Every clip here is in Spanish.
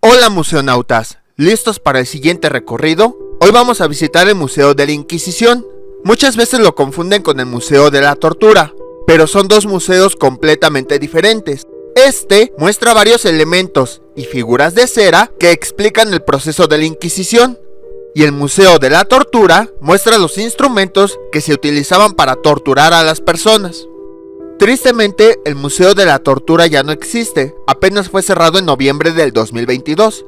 Hola museonautas, ¿listos para el siguiente recorrido? Hoy vamos a visitar el Museo de la Inquisición. Muchas veces lo confunden con el Museo de la Tortura, pero son dos museos completamente diferentes. Este muestra varios elementos y figuras de cera que explican el proceso de la Inquisición, y el Museo de la Tortura muestra los instrumentos que se utilizaban para torturar a las personas. Tristemente, el Museo de la Tortura ya no existe, apenas fue cerrado en noviembre del 2022.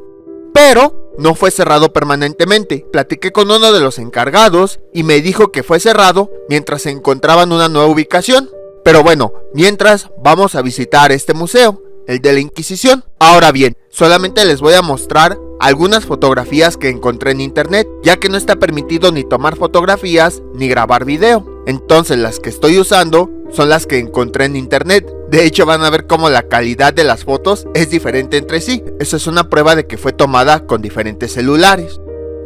Pero no fue cerrado permanentemente. Platiqué con uno de los encargados y me dijo que fue cerrado mientras se encontraba en una nueva ubicación. Pero bueno, mientras vamos a visitar este museo, el de la Inquisición. Ahora bien, solamente les voy a mostrar algunas fotografías que encontré en internet, ya que no está permitido ni tomar fotografías ni grabar video. Entonces las que estoy usando son las que encontré en internet. De hecho, van a ver cómo la calidad de las fotos es diferente entre sí. Eso es una prueba de que fue tomada con diferentes celulares.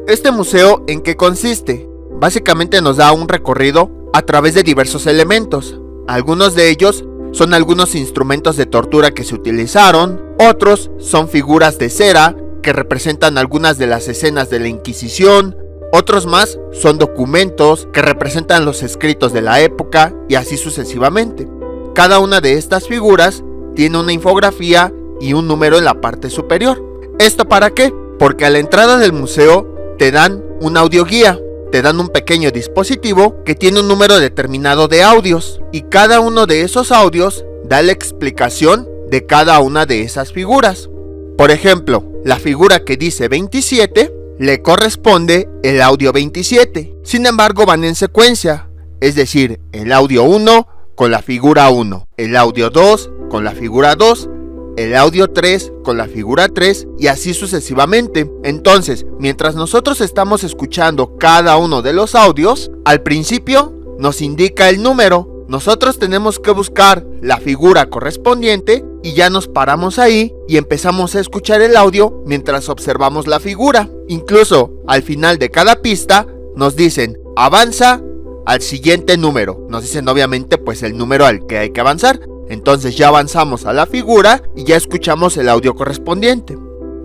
¿Este museo en qué consiste? Básicamente nos da un recorrido a través de diversos elementos. Algunos de ellos son algunos instrumentos de tortura que se utilizaron, otros son figuras de cera que representan algunas de las escenas de la Inquisición, otros más son documentos que representan los escritos de la época y así sucesivamente. Cada una de estas figuras tiene una infografía y un número en la parte superior. ¿Esto para qué? Porque a la entrada del museo te dan una audioguía, te dan un pequeño dispositivo que tiene un número determinado de audios y cada uno de esos audios da la explicación de cada una de esas figuras. Por ejemplo, la figura que dice 27 le corresponde el audio 27. Sin embargo, van en secuencia, es decir, el audio 1 con la figura 1, el audio 2 con la figura 2, el audio 3 con la figura 3 y así sucesivamente. Entonces, mientras nosotros estamos escuchando cada uno de los audios, al principio nos indica el número. Nosotros tenemos que buscar la figura correspondiente y ya nos paramos ahí y empezamos a escuchar el audio mientras observamos la figura. Incluso al final de cada pista nos dicen avanza al siguiente número. Nos dicen obviamente pues el número al que hay que avanzar. Entonces ya avanzamos a la figura y ya escuchamos el audio correspondiente.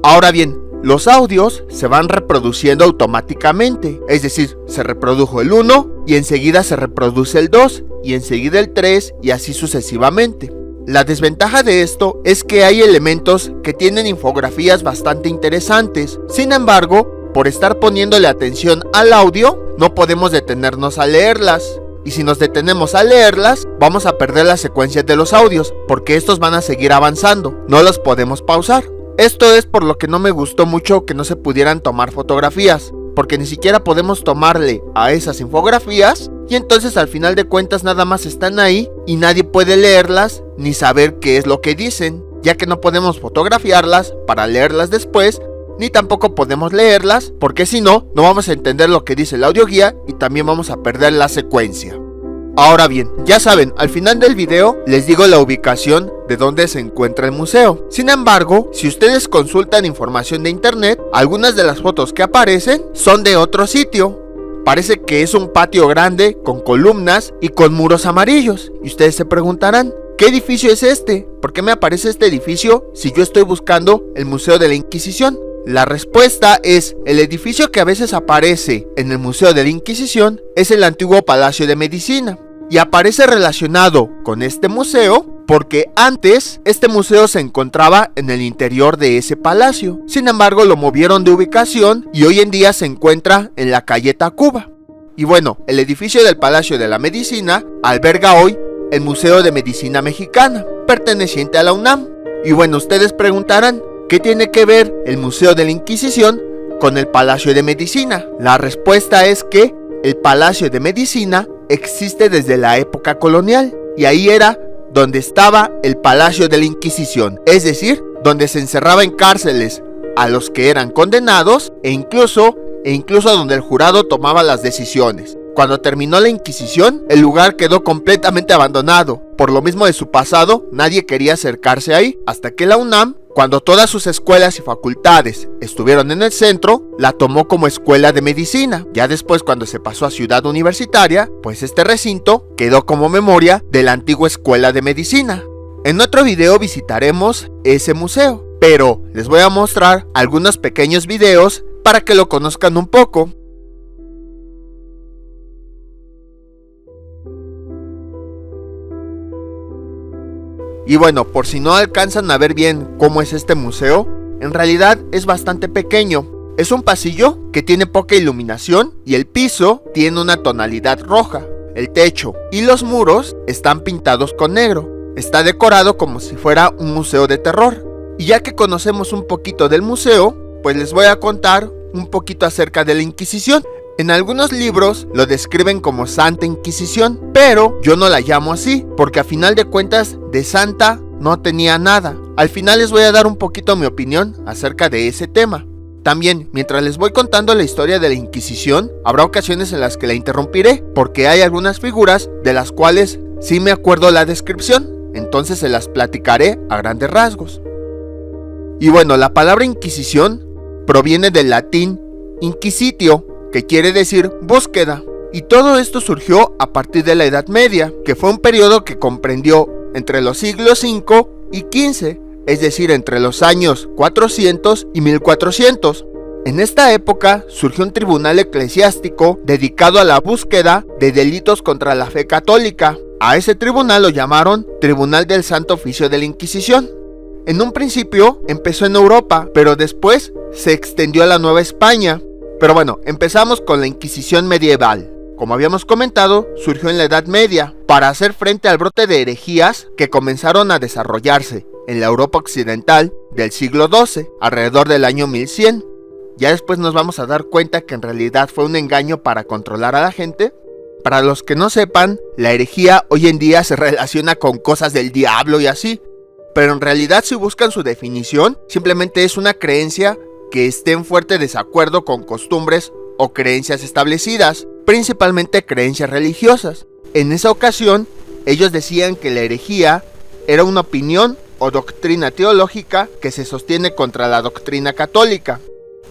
Ahora bien, los audios se van reproduciendo automáticamente, es decir, se reprodujo el 1 y enseguida se reproduce el 2 y enseguida el 3 y así sucesivamente. La desventaja de esto es que hay elementos que tienen infografías bastante interesantes. Sin embargo, por estar poniéndole atención al audio, no podemos detenernos a leerlas. Y si nos detenemos a leerlas, vamos a perder las secuencias de los audios, porque estos van a seguir avanzando, no los podemos pausar. Esto es por lo que no me gustó mucho que no se pudieran tomar fotografías, porque ni siquiera podemos tomarle a esas infografías y entonces al final de cuentas nada más están ahí y nadie puede leerlas ni saber qué es lo que dicen, ya que no podemos fotografiarlas para leerlas después, ni tampoco podemos leerlas porque si no, no vamos a entender lo que dice la audioguía y también vamos a perder la secuencia. Ahora bien, ya saben, al final del video les digo la ubicación de donde se encuentra el museo. Sin embargo, si ustedes consultan información de internet, algunas de las fotos que aparecen son de otro sitio. Parece que es un patio grande con columnas y con muros amarillos. Y ustedes se preguntarán, ¿qué edificio es este? ¿Por qué me aparece este edificio si yo estoy buscando el Museo de la Inquisición? La respuesta es, el edificio que a veces aparece en el Museo de la Inquisición es el antiguo Palacio de Medicina. Y aparece relacionado con este museo porque antes este museo se encontraba en el interior de ese palacio. Sin embargo, lo movieron de ubicación y hoy en día se encuentra en la calle Tacuba. Y bueno, el edificio del Palacio de la Medicina alberga hoy el Museo de Medicina Mexicana, perteneciente a la UNAM. Y bueno, ustedes preguntarán, ¿qué tiene que ver el Museo de la Inquisición con el Palacio de Medicina? La respuesta es que el Palacio de Medicina existe desde la época colonial y ahí era donde estaba el Palacio de la Inquisición, es decir, donde se encerraba en cárceles a los que eran condenados e incluso donde el jurado tomaba las decisiones. Cuando terminó la Inquisición, el lugar quedó completamente abandonado. Por lo mismo de su pasado, nadie quería acercarse ahí, hasta que la UNAM, cuando todas sus escuelas y facultades estuvieron en el centro, la tomó como escuela de medicina. Ya después, cuando se pasó a Ciudad Universitaria, pues este recinto quedó como memoria de la antigua escuela de medicina. En otro video visitaremos ese museo. pero les voy a mostrar algunos pequeños videos para que lo conozcan un poco. Y bueno, por si no alcanzan a ver bien cómo es este museo, en realidad es bastante pequeño. Es un pasillo que tiene poca iluminación y el piso tiene una tonalidad roja. El techo y los muros están pintados con negro. Está decorado como si fuera un museo de terror. Y ya que conocemos un poquito del museo, pues les voy a contar un poquito acerca de la Inquisición. En algunos libros lo describen como Santa Inquisición, pero yo no la llamo así, porque a final de cuentas de santa no tenía nada. Al final les voy a dar un poquito mi opinión acerca de ese tema. También, mientras les voy contando la historia de la Inquisición, habrá ocasiones en las que la interrumpiré, porque hay algunas figuras de las cuales sí me acuerdo la descripción, entonces se las platicaré a grandes rasgos. Y bueno, la palabra Inquisición proviene del latín inquisitio, que quiere decir búsqueda, y todo esto surgió a partir de la Edad Media, que fue un periodo que comprendió entre los siglos V y XV, es decir, entre los años 400 y 1400. En esta época surgió un tribunal eclesiástico dedicado a la búsqueda de delitos contra la fe católica. A ese tribunal lo llamaron Tribunal del Santo Oficio de la Inquisición. En un principio empezó en Europa, pero después se extendió a la Nueva España. Pero bueno, empezamos con la Inquisición medieval. Como habíamos comentado, surgió en la Edad Media para hacer frente al brote de herejías que comenzaron a desarrollarse en la Europa occidental del siglo XII, alrededor del año 1100. Ya después nos vamos a dar cuenta que en realidad fue un engaño para controlar a la gente. Para los que no sepan, la herejía hoy en día se relaciona con cosas del diablo y así, pero en realidad si buscan su definición, simplemente es una creencia que esté en fuerte desacuerdo con costumbres o creencias establecidas, principalmente creencias religiosas. En esa ocasión, ellos decían que la herejía era una opinión o doctrina teológica que se sostiene contra la doctrina católica.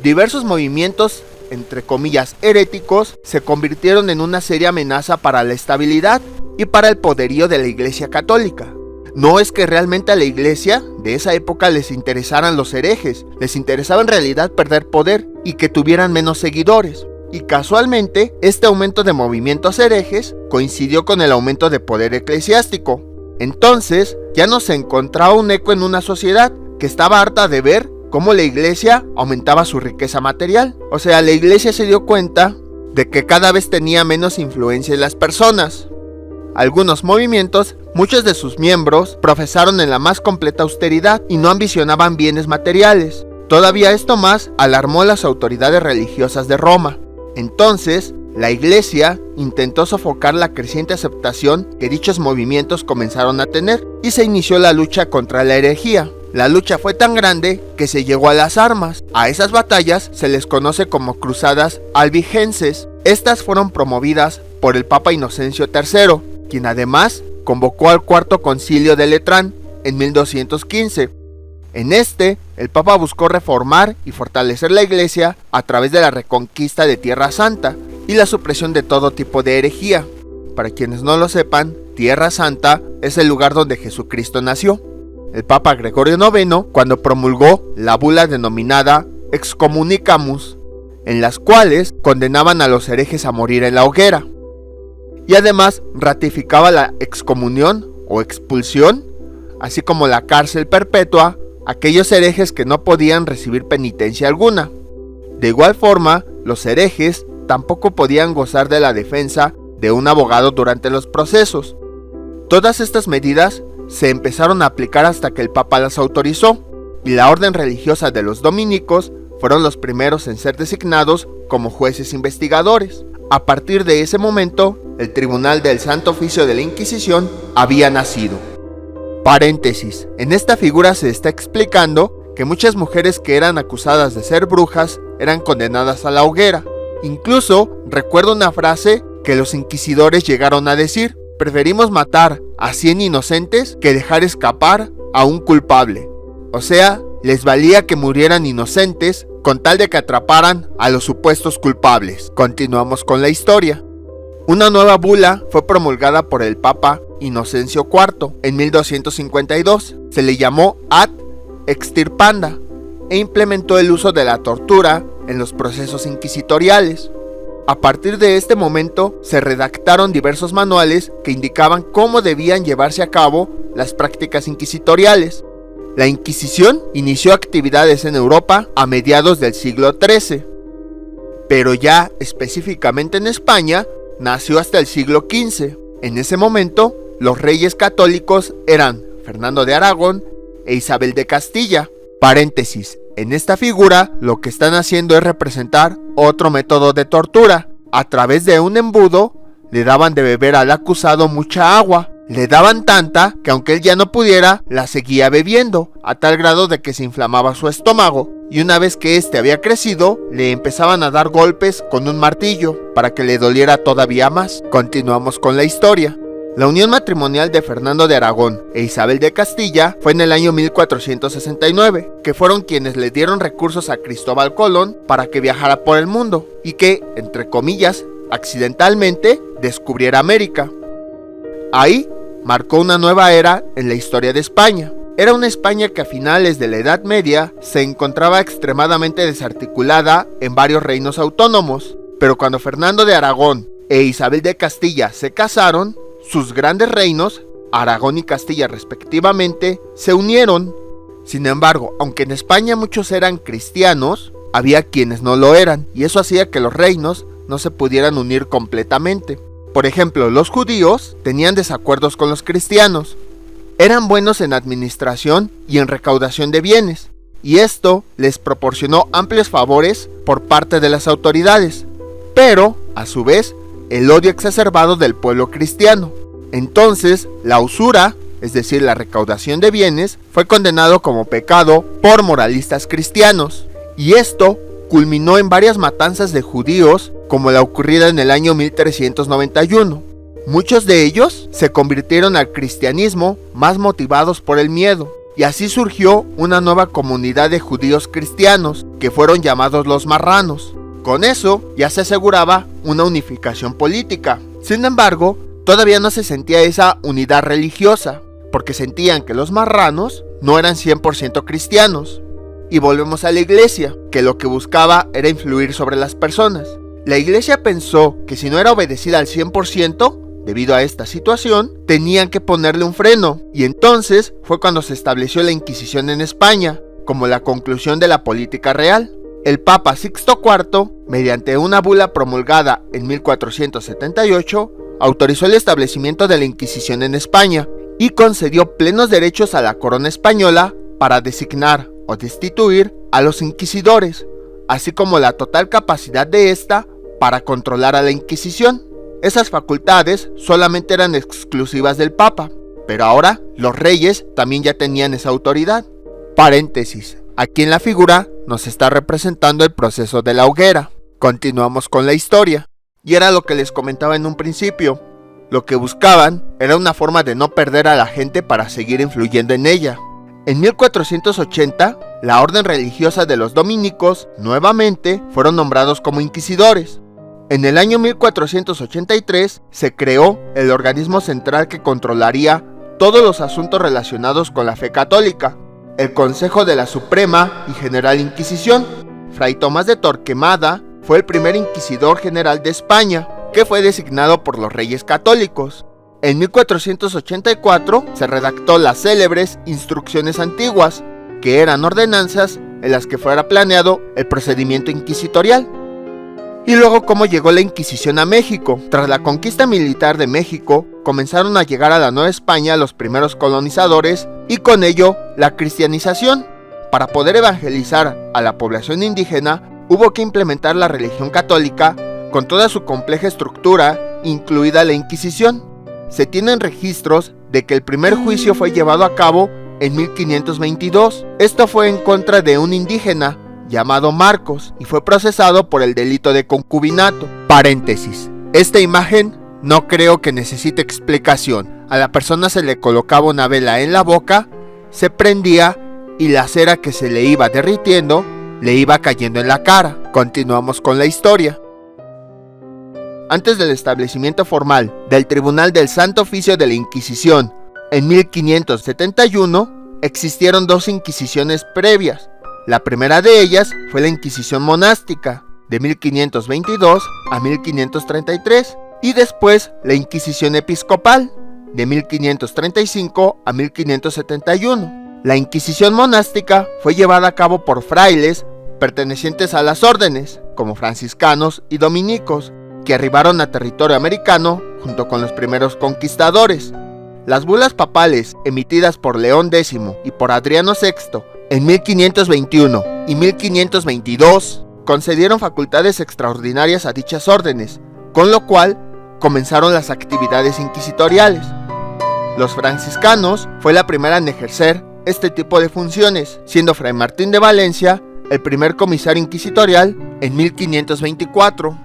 Diversos movimientos, entre comillas, heréticos, se convirtieron en una seria amenaza para la estabilidad y para el poderío de la Iglesia Católica. No es que realmente a la iglesia de esa época les interesaran los herejes, les interesaba en realidad perder poder y que tuvieran menos seguidores. Y casualmente, este aumento de movimientos herejes coincidió con el aumento de poder eclesiástico. Entonces, ya no se encontraba un eco en una sociedad que estaba harta de ver cómo la iglesia aumentaba su riqueza material. O sea, la iglesia se dio cuenta de que cada vez tenía menos influencia en las personas. Algunos movimientos, muchos de sus miembros, profesaron en la más completa austeridad y no ambicionaban bienes materiales. Todavía esto más alarmó a las autoridades religiosas de Roma. Entonces, la iglesia intentó sofocar la creciente aceptación que dichos movimientos comenzaron a tener y se inició la lucha contra la herejía. La lucha fue tan grande que se llegó a las armas. A esas batallas se les conoce como cruzadas albigenses. Estas fueron promovidas por el Papa Inocencio III, quien además convocó al Cuarto Concilio de Letrán en 1215. En este, el Papa buscó reformar y fortalecer la Iglesia a través de la reconquista de Tierra Santa y la supresión de todo tipo de herejía. Para quienes no lo sepan, Tierra Santa es el lugar donde Jesucristo nació. El Papa Gregorio IX, cuando promulgó la bula denominada Excommunicamus, en las cuales condenaban a los herejes a morir en la hoguera. Y además ratificaba la excomunión o expulsión, así como la cárcel perpetua a aquellos herejes que no podían recibir penitencia alguna. De igual forma, los herejes tampoco podían gozar de la defensa de un abogado durante los procesos. Todas estas medidas se empezaron a aplicar hasta que el Papa las autorizó, y la orden religiosa de los dominicos fueron los primeros en ser designados como jueces investigadores. A partir de ese momento, el Tribunal del Santo Oficio de la Inquisición había nacido. Paréntesis, en esta figura se está explicando que muchas mujeres que eran acusadas de ser brujas eran condenadas a la hoguera. Incluso recuerdo una frase que los inquisidores llegaron a decir: preferimos matar a 100 inocentes que dejar escapar a un culpable. O sea, les valía que murieran inocentes con tal de que atraparan a los supuestos culpables. Continuamos con la historia. Una nueva bula fue promulgada por el Papa Inocencio IV en 1252. Se le llamó Ad extirpanda e implementó el uso de la tortura en los procesos inquisitoriales. A partir de este momento se redactaron diversos manuales que indicaban cómo debían llevarse a cabo las prácticas inquisitoriales. La Inquisición inició actividades en Europa a mediados del siglo XIII, pero ya específicamente en España nació hasta el siglo XV. En ese momento, los reyes católicos eran Fernando de Aragón e Isabel de Castilla. Paréntesis, en esta figura lo que están haciendo es representar otro método de tortura. A través de un embudo le daban de beber al acusado mucha agua. Le daban tanta que aunque él ya no pudiera, la seguía bebiendo, a tal grado de que se inflamaba su estómago. Y una vez que éste había crecido, le empezaban a dar golpes con un martillo para que le doliera todavía más. Continuamos con la historia. La unión matrimonial de Fernando de Aragón e Isabel de Castilla fue en el año 1469, que fueron quienes le dieron recursos a Cristóbal Colón para que viajara por el mundo y que, entre comillas, accidentalmente descubriera América. Ahí marcó una nueva era en la historia de España. Era una España que a finales de la Edad Media se encontraba extremadamente desarticulada en varios reinos autónomos, pero cuando Fernando de Aragón e Isabel de Castilla se casaron, sus grandes reinos, Aragón y Castilla respectivamente, se unieron. Sin embargo, aunque en España muchos eran cristianos, había quienes no lo eran, y eso hacía que los reinos no se pudieran unir completamente. Por ejemplo, los judíos tenían desacuerdos con los cristianos. Eran buenos en administración y en recaudación de bienes, y esto les proporcionó amplios favores por parte de las autoridades, pero, a su vez, el odio exacerbado del pueblo cristiano. Entonces, la usura, es decir, la recaudación de bienes, fue condenado como pecado por moralistas cristianos, y esto culminó en varias matanzas de judíos, como la ocurrida en el año 1391. Muchos de ellos se convirtieron al cristianismo más motivados por el miedo, y así surgió una nueva comunidad de judíos cristianos, que fueron llamados los marranos. Con eso ya se aseguraba una unificación política. Sin embargo, todavía no se sentía esa unidad religiosa, porque sentían que los marranos no eran 100% cristianos. Y volvemos a la iglesia, que lo que buscaba era influir sobre las personas. La iglesia pensó que si no era obedecida al 100%, debido a esta situación, tenían que ponerle un freno, y entonces fue cuando se estableció la Inquisición en España, como la conclusión de la política real. El Papa Sixto IV, mediante una bula promulgada en 1478, autorizó el establecimiento de la Inquisición en España y concedió plenos derechos a la corona española para designar o destituir a los inquisidores, así como la total capacidad de esta para controlar a la Inquisición. Esas facultades solamente eran exclusivas del Papa, pero ahora los reyes también ya tenían esa autoridad. Paréntesis, aquí en la figura nos está representando el proceso de la hoguera. Continuamos con la historia, y era lo que les comentaba en un principio. Lo que buscaban era una forma de no perder a la gente para seguir influyendo en ella. En 1480, la orden religiosa de los dominicos nuevamente fueron nombrados como inquisidores. En el año 1483 se creó el organismo central que controlaría todos los asuntos relacionados con la fe católica, el Consejo de la Suprema y General Inquisición. Fray Tomás de Torquemada fue el primer inquisidor general de España, que fue designado por los reyes católicos. En 1484 se redactó las célebres Instrucciones Antiguas, que eran ordenanzas en las que fuera planeado el procedimiento inquisitorial. Y luego cómo llegó la Inquisición a México. Tras la conquista militar de México, comenzaron a llegar a la Nueva España los primeros colonizadores y con ello la cristianización. Para poder evangelizar a la población indígena, hubo que implementar la religión católica con toda su compleja estructura, incluida la Inquisición. Se tienen registros de que el primer juicio fue llevado a cabo en 1522. Esto fue en contra de un indígena llamado Marcos y fue procesado por el delito de concubinato. Paréntesis, esta imagen no creo que necesite explicación. A la persona se le colocaba una vela en la boca, se prendía y la cera que se le iba derritiendo le iba cayendo en la cara. Continuamos con la historia. Antes del establecimiento formal del Tribunal del Santo Oficio de la Inquisición en 1571, existieron dos inquisiciones previas. La primera de ellas fue la Inquisición monástica, de 1522 a 1533, y después la Inquisición episcopal, de 1535 a 1571. La Inquisición monástica fue llevada a cabo por frailes pertenecientes a las órdenes, como franciscanos y dominicos, que arribaron a territorio americano junto con los primeros conquistadores. Las bulas papales emitidas por León X y por Adriano VI en 1521 y 1522 concedieron facultades extraordinarias a dichas órdenes, con lo cual comenzaron las actividades inquisitoriales. Los franciscanos fue la primera en ejercer este tipo de funciones, siendo Fray Martín de Valencia el primer comisario inquisitorial en 1524.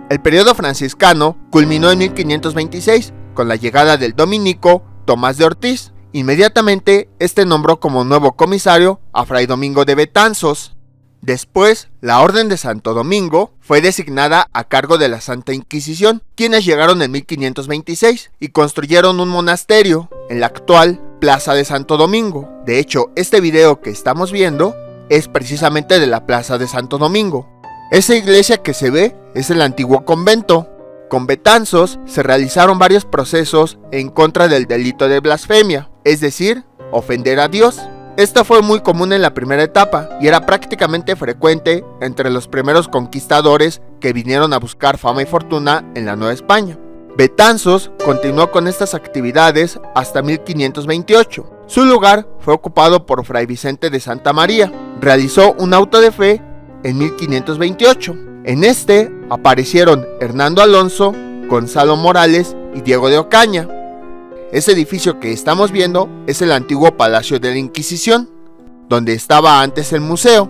El periodo franciscano culminó en 1526 con la llegada del dominico Tomás de Ortiz. Inmediatamente este nombró como nuevo comisario a Fray Domingo de Betanzos. Después, la Orden de Santo Domingo fue designada a cargo de la Santa Inquisición, quienes llegaron en 1526 y construyeron un monasterio en la actual Plaza de Santo Domingo. De hecho, este video que estamos viendo es precisamente de la Plaza de Santo Domingo. Esa iglesia que se ve es el antiguo convento. Con Betanzos se realizaron varios procesos en contra del delito de blasfemia, es decir, ofender a Dios. Esto fue muy común en la primera etapa y era prácticamente frecuente entre los primeros conquistadores que vinieron a buscar fama y fortuna en la Nueva España. Betanzos continuó con estas actividades hasta 1528. Su lugar fue ocupado por Fray Vicente de Santa María. Realizó un auto de fe en 1528. En este aparecieron Hernando Alonso, Gonzalo Morales y Diego de Ocaña. Ese edificio que estamos viendo es el antiguo Palacio de la Inquisición, donde estaba antes el museo.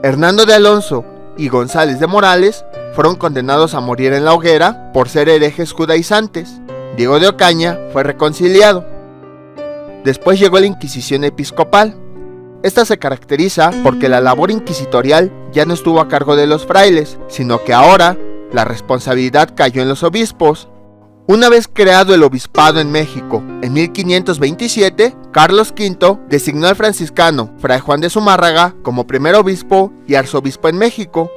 Hernando de Alonso y González de Morales fueron condenados a morir en la hoguera por ser herejes judaizantes. Diego de Ocaña fue reconciliado. Después llegó la Inquisición episcopal. Esta se caracteriza porque la labor inquisitorial ya no estuvo a cargo de los frailes, sino que ahora la responsabilidad cayó en los obispos. Una vez creado el obispado en México, en 1527, Carlos V designó al franciscano Fray Juan de Zumárraga como primer obispo y arzobispo en México.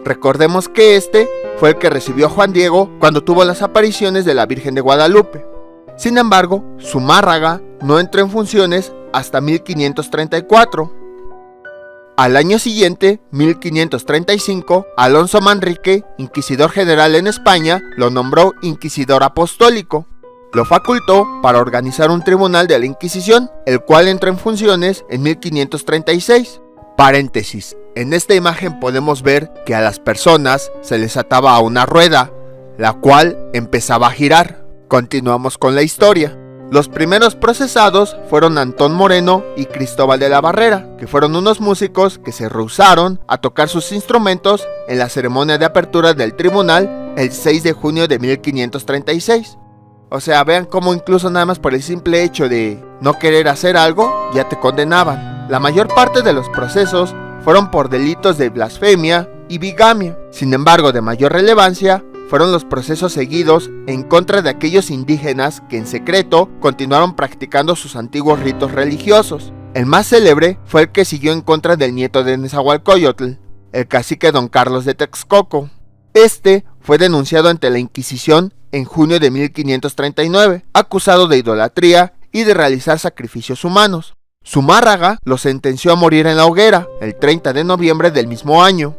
Recordemos que este fue el que recibió a Juan Diego cuando tuvo las apariciones de la Virgen de Guadalupe. Sin embargo, Zumárraga no entró en funciones hasta 1534. Al año siguiente, 1535, Alonso Manrique, inquisidor general en España, lo nombró inquisidor apostólico. Lo facultó para organizar un tribunal de la Inquisición, el cual entró en funciones en 1536. Paréntesis, en esta imagen podemos ver que a las personas se les ataba a una rueda, la cual empezaba a girar. Continuamos con la historia. Los primeros procesados fueron Antón Moreno y Cristóbal de la Barrera, que fueron unos músicos que se rehusaron a tocar sus instrumentos en la ceremonia de apertura del tribunal el 6 de junio de 1536. O sea, vean cómo incluso nada más por el simple hecho de no querer hacer algo, ya te condenaban. La mayor parte de los procesos fueron por delitos de blasfemia y bigamia. Sin embargo, de mayor relevancia fueron los procesos seguidos en contra de aquellos indígenas que en secreto continuaron practicando sus antiguos ritos religiosos. El más célebre fue el que siguió en contra del nieto de Nezahualcóyotl, el cacique Don Carlos de Texcoco. Este fue denunciado ante la Inquisición en junio de 1539, acusado de idolatría y de realizar sacrificios humanos. Zumárraga lo sentenció a morir en la hoguera el 30 de noviembre del mismo año.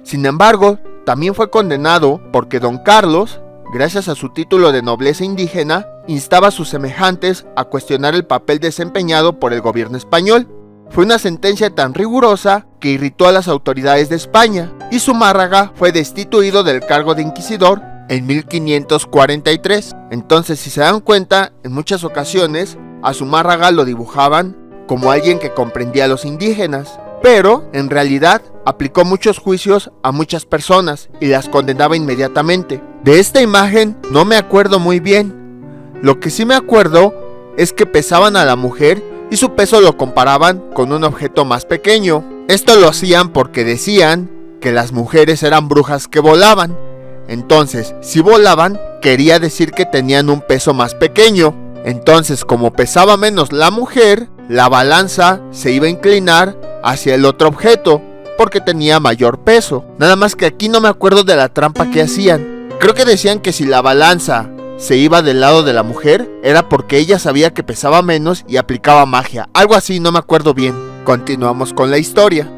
Sin embargo, también fue condenado porque Don Carlos, gracias a su título de nobleza indígena, instaba a sus semejantes a cuestionar el papel desempeñado por el gobierno español. Fue una sentencia tan rigurosa que irritó a las autoridades de España, y Zumárraga fue destituido del cargo de inquisidor en 1543. Entonces, si se dan cuenta, en muchas ocasiones a Zumárraga lo dibujaban como alguien que comprendía a los indígenas, pero en realidad aplicó muchos juicios a muchas personas y las condenaba inmediatamente. De esta imagen no me acuerdo muy bien. Lo que sí me acuerdo es que pesaban a la mujer y su peso lo comparaban con un objeto más pequeño. Esto lo hacían porque decían que las mujeres eran brujas que volaban. Entonces, si volaban, quería decir que tenían un peso más pequeño. Entonces, como pesaba menos la mujer, la balanza se iba a inclinar hacia el otro objeto, porque tenía mayor peso. Nada más que aquí no me acuerdo de la trampa que hacían. Creo que decían que si la balanza se iba del lado de la mujer, era porque ella sabía que pesaba menos y aplicaba magia. Algo así, no me acuerdo bien. Continuamos con la historia.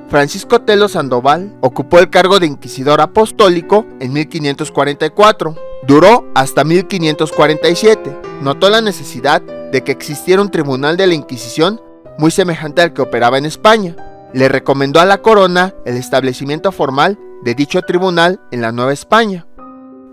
Francisco Telo Sandoval ocupó el cargo de inquisidor apostólico en 1544. Duró hasta 1547. Notó la necesidad de que existiera un tribunal de la Inquisición muy semejante al que operaba en España. Le recomendó a la corona el establecimiento formal de dicho tribunal en la Nueva España.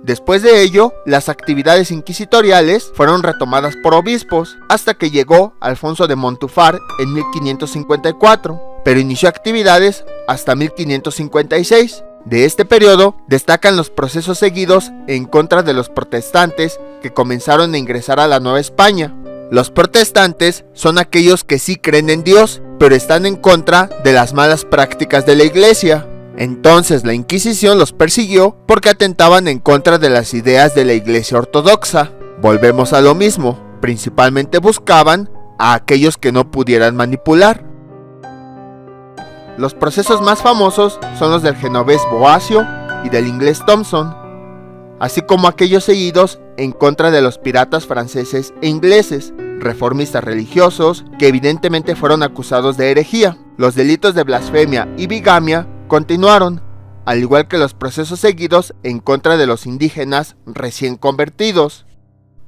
Después de ello, las actividades inquisitoriales fueron retomadas por obispos, hasta que llegó Alfonso de Montúfar en 1554, pero inició actividades hasta 1556. De este periodo destacan los procesos seguidos en contra de los protestantes que comenzaron a ingresar a la Nueva España. Los protestantes son aquellos que sí creen en Dios, pero están en contra de las malas prácticas de la Iglesia. Entonces la Inquisición los persiguió porque atentaban en contra de las ideas de la Iglesia ortodoxa. Volvemos a lo mismo, principalmente buscaban a aquellos que no pudieran manipular. Los procesos más famosos son los del genovés Boacio y del inglés Thompson, así como aquellos seguidos en contra de los piratas franceses e ingleses, reformistas religiosos que evidentemente fueron acusados de herejía. Los delitos de blasfemia y bigamia continuaron, al igual que los procesos seguidos en contra de los indígenas recién convertidos.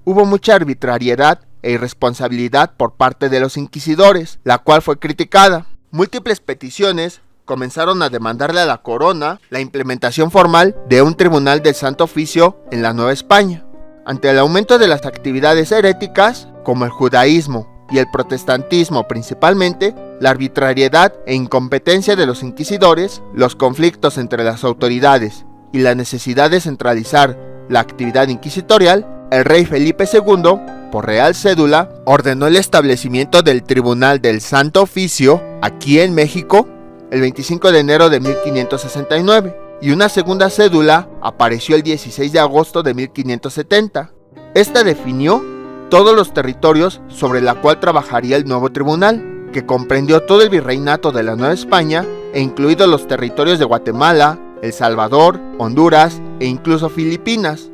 Hubo mucha arbitrariedad e irresponsabilidad por parte de los inquisidores, la cual fue criticada. Múltiples peticiones comenzaron a demandarle a la corona la implementación formal de un tribunal del Santo Oficio en la Nueva España. Ante el aumento de las actividades heréticas, como el judaísmo y el protestantismo principalmente, la arbitrariedad e incompetencia de los inquisidores, los conflictos entre las autoridades y la necesidad de centralizar la actividad inquisitorial, el rey Felipe II, por real cédula, ordenó el establecimiento del Tribunal del Santo Oficio aquí en México el 25 de enero de 1569, y una segunda cédula apareció el 16 de agosto de 1570. Esta definió todos los territorios sobre la cual trabajaría el nuevo tribunal, que comprendió todo el virreinato de la Nueva España e incluidos los territorios de Guatemala, El Salvador, Honduras e incluso Filipinas.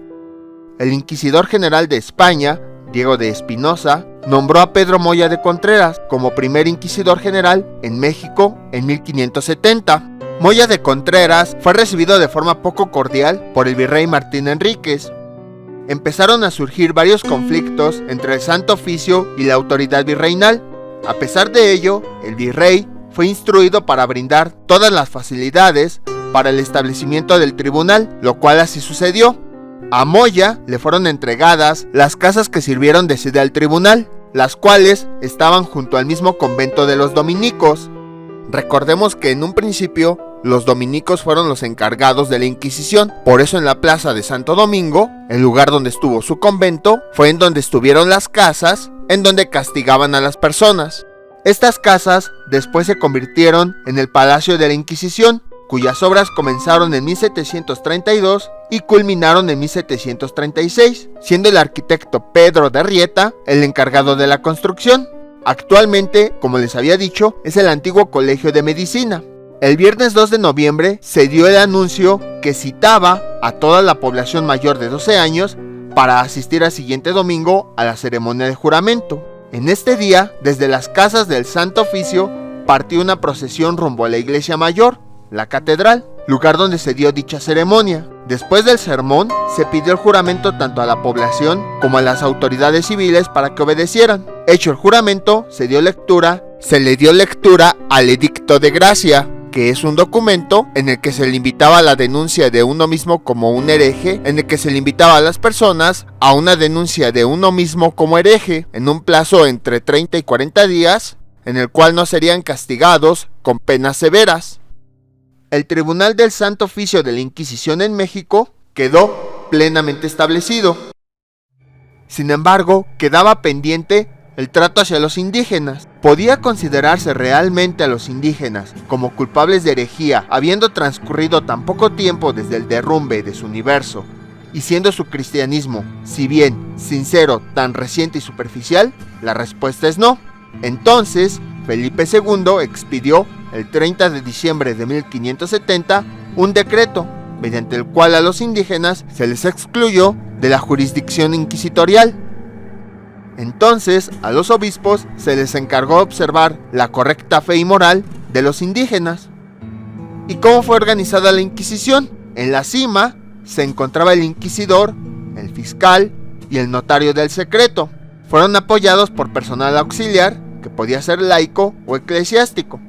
El inquisidor general de España, Diego de Espinosa, nombró a Pedro Moya de Contreras como primer inquisidor general en México en 1570. Moya de Contreras fue recibido de forma poco cordial por el virrey Martín Enríquez. Empezaron a surgir varios conflictos entre el Santo Oficio y la autoridad virreinal. A pesar de ello, el virrey fue instruido para brindar todas las facilidades para el establecimiento del tribunal, lo cual así sucedió. A Moya le fueron entregadas las casas que sirvieron de sede al tribunal, las cuales estaban junto al mismo convento de los dominicos. Recordemos que en un principio los dominicos fueron los encargados de la Inquisición, por eso en la plaza de Santo Domingo, el lugar donde estuvo su convento, fue en donde estuvieron las casas en donde castigaban a las personas. Estas casas después se convirtieron en el Palacio de la Inquisición, cuyas obras comenzaron en 1732 y culminaron en 1736, siendo el arquitecto Pedro de Rieta el encargado de la construcción. Actualmente, como les había dicho, es el antiguo Colegio de Medicina. El viernes 2 de noviembre se dio el anuncio que citaba a toda la población mayor de 12 años para asistir al siguiente domingo a la ceremonia de juramento. En este día, desde las casas del Santo Oficio, partió una procesión rumbo a la iglesia mayor, la catedral, lugar donde se dio dicha ceremonia. Después del sermón, se pidió el juramento tanto a la población como a las autoridades civiles para que obedecieran. Hecho el juramento, se le dio lectura al Edicto de Gracia, que es un documento en el que se le invitaba a la denuncia de uno mismo como un hereje, en el que se le invitaba a las personas a una denuncia de uno mismo como hereje, en un plazo entre 30 y 40 días, en el cual no serían castigados con penas severas. El Tribunal del Santo Oficio de la Inquisición en México quedó plenamente establecido. Sin embargo, quedaba pendiente el trato hacia los indígenas. ¿Podía considerarse realmente a los indígenas como culpables de herejía, habiendo transcurrido tan poco tiempo desde el derrumbe de su universo, y siendo su cristianismo, si bien sincero, tan reciente y superficial? La respuesta es no. Entonces, Felipe II expidió el 30 de diciembre de 1570 un decreto mediante el cual a los indígenas se les excluyó de la jurisdicción inquisitorial. Entonces, a los obispos se les encargó observar la correcta fe y moral de los indígenas. ¿Y cómo fue organizada la Inquisición? En la cima se encontraba el inquisidor, el fiscal y el notario del secreto. Fueron apoyados por personal auxiliar que podía ser laico o eclesiástico.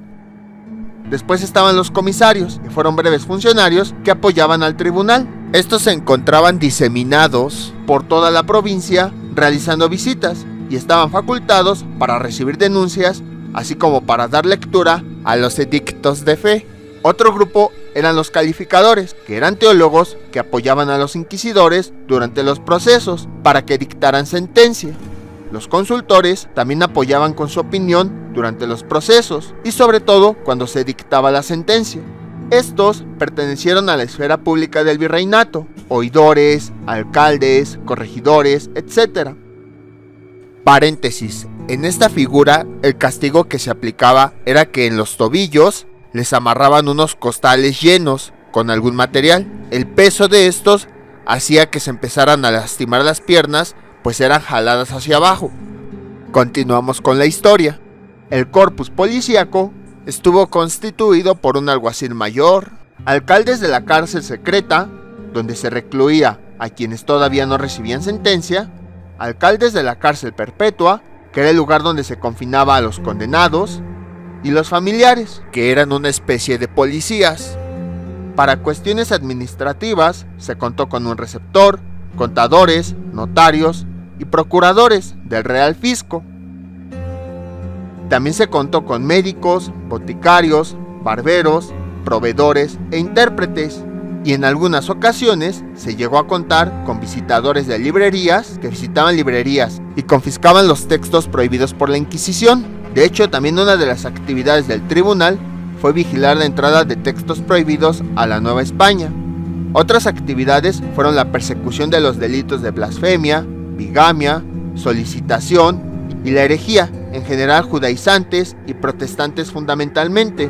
Después estaban los comisarios, que fueron breves funcionarios que apoyaban al tribunal. Estos se encontraban diseminados por toda la provincia realizando visitas y estaban facultados para recibir denuncias, así como para dar lectura a los edictos de fe. Otro grupo eran los calificadores, que eran teólogos que apoyaban a los inquisidores durante los procesos para que dictaran sentencia. Los consultores también apoyaban con su opinión durante los procesos y sobre todo cuando se dictaba la sentencia. Estos pertenecieron a la esfera pública del virreinato, oidores, alcaldes, corregidores, etc. Paréntesis, en esta figura el castigo que se aplicaba era que en los tobillos les amarraban unos costales llenos con algún material. El peso de estos hacía que se empezaran a lastimar las piernas, pues eran jaladas hacia abajo. Continuamos con la historia. El corpus policíaco estuvo constituido por un alguacil mayor, alcaldes de la cárcel secreta, donde se recluía a quienes todavía no recibían sentencia, alcaldes de la cárcel perpetua, que era el lugar donde se confinaba a los condenados, y los familiares, que eran una especie de policías. Para cuestiones administrativas se contó con un receptor, contadores, notarios y procuradores del Real Fisco. También se contó con médicos, boticarios, barberos, proveedores e intérpretes, y en algunas ocasiones se llegó a contar con visitadores de librerías que visitaban librerías y confiscaban los textos prohibidos por la Inquisición. De hecho, también una de las actividades del tribunal fue vigilar la entrada de textos prohibidos a la Nueva España. Otras actividades fueron la persecución de los delitos de blasfemia, bigamia, solicitación y la herejía, en general judaizantes y protestantes fundamentalmente.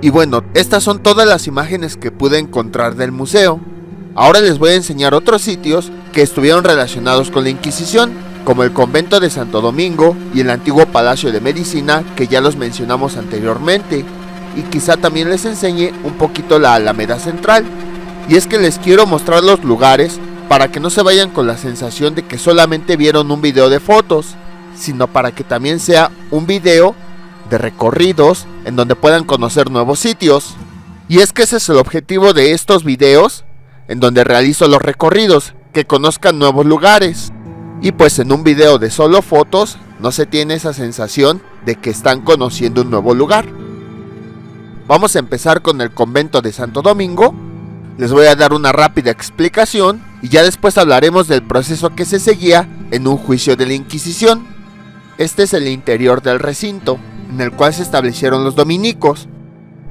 Y bueno, estas son todas las imágenes que pude encontrar del museo. Ahora les voy a enseñar otros sitios que estuvieron relacionados con la Inquisición, como el convento de Santo Domingo y el antiguo Palacio de Medicina, que ya los mencionamos anteriormente, y quizá también les enseñe un poquito la Alameda Central. Y es que les quiero mostrar los lugares para que no se vayan con la sensación de que solamente vieron un video de fotos, sino para que también sea un video de recorridos en donde puedan conocer nuevos sitios. Y es que ese es el objetivo de estos videos, en donde realizo los recorridos, que conozcan nuevos lugares. Y pues en un video de solo fotos no se tiene esa sensación de que están conociendo un nuevo lugar. Vamos a empezar con el convento de Santo Domingo. Les voy a dar una rápida explicación y ya después hablaremos del proceso que se seguía en un juicio de la Inquisición. Este es el interior del recinto, en el cual se establecieron los dominicos.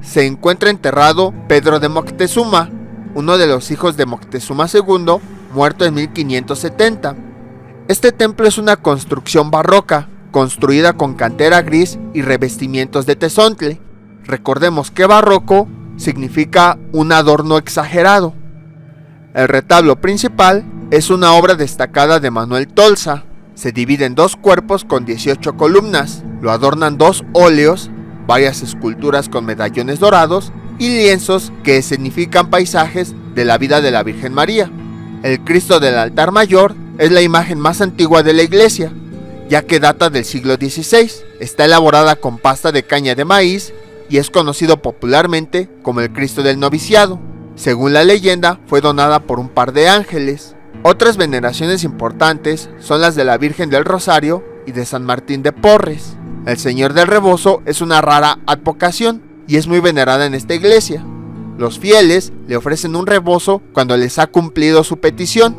Se encuentra enterrado Pedro de Moctezuma, uno de los hijos de Moctezuma II, muerto en 1570. Este templo es una construcción barroca, construida con cantera gris y revestimientos de tezontle. Recordemos que barroco significa un adorno exagerado. El retablo principal es una obra destacada de Manuel Tolsa. Se divide en dos cuerpos con 18 columnas. Lo adornan dos óleos, varias esculturas con medallones dorados y lienzos que escenifican paisajes de la vida de la Virgen María. El Cristo del altar mayor es la imagen más antigua de la iglesia, ya que data del siglo XVI. Está elaborada con pasta de caña de maíz y es conocido popularmente como el Cristo del Noviciado. Según la leyenda, fue donada por un par de ángeles. Otras veneraciones importantes son las de la Virgen del Rosario y de San Martín de Porres. El Señor del Rebozo es una rara advocación y es muy venerada en esta iglesia. Los fieles le ofrecen un rebozo cuando les ha cumplido su petición.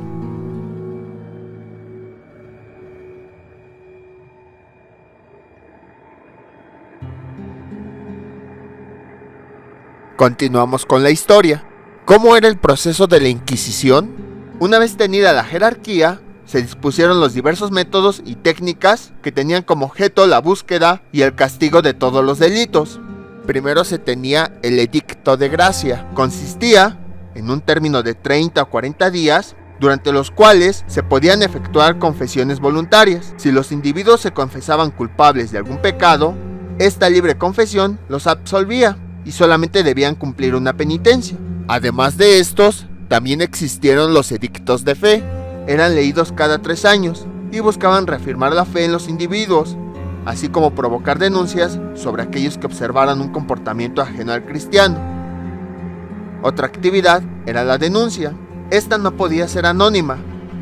Continuamos con la historia. ¿Cómo era el proceso de la Inquisición? Una vez tenida la jerarquía, se dispusieron los diversos métodos y técnicas que tenían como objeto la búsqueda y el castigo de todos los delitos. Primero se tenía el edicto de gracia. Consistía en un término de 30 o 40 días, durante los cuales se podían efectuar confesiones voluntarias. Si los individuos se confesaban culpables de algún pecado, esta libre confesión los absolvía y solamente debían cumplir una penitencia. Además de estos, también existieron los edictos de fe. Eran leídos cada 3 años y buscaban reafirmar la fe en los individuos, así como provocar denuncias sobre aquellos que observaran un comportamiento ajeno al cristiano. Otra actividad era la denuncia. Esta no podía ser anónima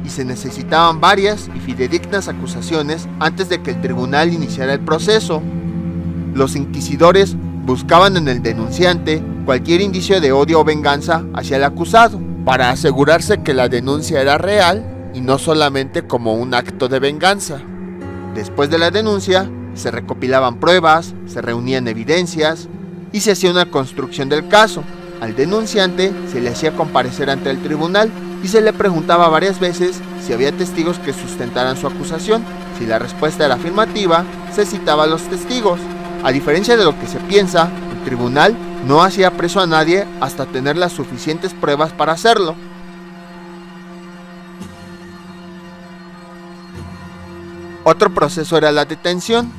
y se necesitaban varias y fidedignas acusaciones antes de que el tribunal iniciara el proceso. Los inquisidores buscaban en el denunciante cualquier indicio de odio o venganza hacia el acusado, para asegurarse que la denuncia era real y no solamente como un acto de venganza. Después de la denuncia, se recopilaban pruebas, se reunían evidencias y se hacía una construcción del caso. Al denunciante se le hacía comparecer ante el tribunal y se le preguntaba varias veces si había testigos que sustentaran su acusación. Si la respuesta era afirmativa, se citaba a los testigos. A diferencia de lo que se piensa, el tribunal no hacía preso a nadie hasta tener las suficientes pruebas para hacerlo. Otro proceso era la detención.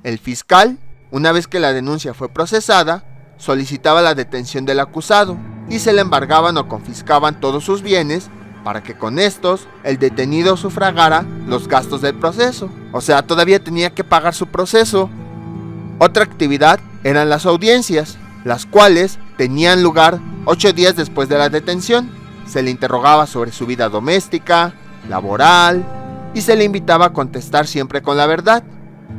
El fiscal, una vez que la denuncia fue procesada, solicitaba la detención del acusado y se le embargaban o confiscaban todos sus bienes para que con estos el detenido sufragara los gastos del proceso. O sea, todavía tenía que pagar su proceso. Otra actividad eran las audiencias, las cuales tenían lugar 8 días después de la detención. Se le interrogaba sobre su vida doméstica, laboral, y se le invitaba a contestar siempre con la verdad,